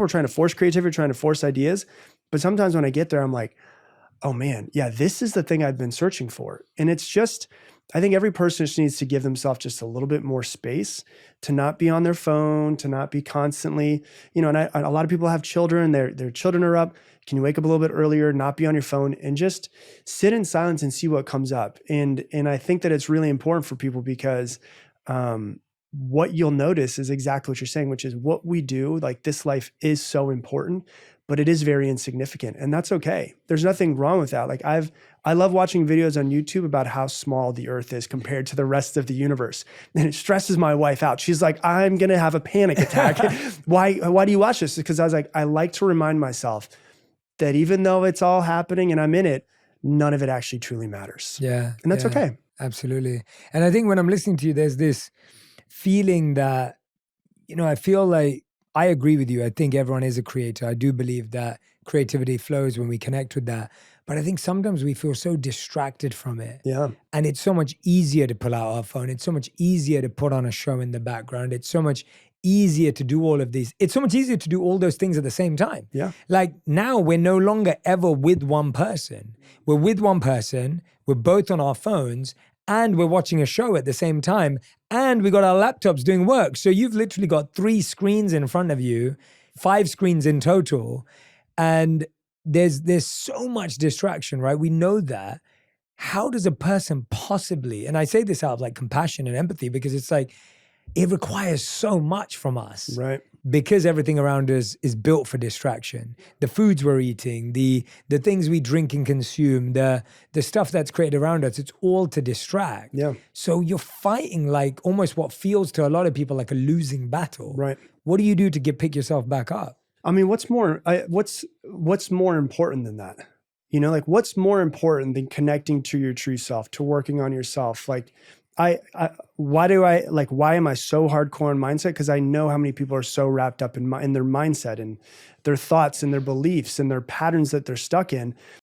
we're trying to force creativity, trying to force ideas. But sometimes when I get there, I'm like, oh man, yeah, this is the thing I've been searching for. And it's just, I think every person just needs to give themselves just a little bit more space to not be on their phone, to not be constantly, and a lot of people have children, their children are up. Can you wake up a little bit earlier, not be on your phone, and just sit in silence and see what comes up? And I think that it's really important for people because what you'll notice is exactly what you're saying, which is what we do, like this life is so important, but it is very insignificant, and that's okay. There's nothing wrong with that. Like I love watching videos on YouTube about how small the earth is compared to the rest of the universe. And it stresses my wife out. She's like, I'm going to have a panic attack. Why do you watch this? Because I was like, I like to remind myself that even though it's all happening and I'm in it, none of it actually truly matters. Yeah. And that's okay. Absolutely. And I think when I'm listening to you, there's this feeling that, I feel like I agree with you. I think everyone is a creator. I do believe that creativity flows when we connect with that. But I think sometimes we feel so distracted from it. Yeah. And it's so much easier to pull out our phone. It's so much easier to put on a show in the background. It's so much easier to do all of these. It's so much easier to do all those things at the same time. Yeah. Like now we're no longer ever with one person. We're with one person. We're both on our phones and we're watching a show at the same time. And we got our laptops doing work. So you've literally got 3 screens in front of you, 5 screens in total. And there's so much distraction, right? We know that. How does a person possibly, and I say this out of like compassion and empathy, because it's like, it requires so much from us. Right. Because everything around us is built for distraction. The foods we're eating, the things we drink and consume, the stuff that's created around us, it's all to distract. Yeah. So you're fighting like almost what feels to a lot of people like a losing battle. Right. What do you do to pick yourself back up? I mean, what's more important than that? Like what's more important than connecting to your true self, to working on yourself? Like why am I so hardcore in mindset? Because I know how many people are so wrapped up in their mindset and their thoughts and their beliefs and their patterns that they're stuck in.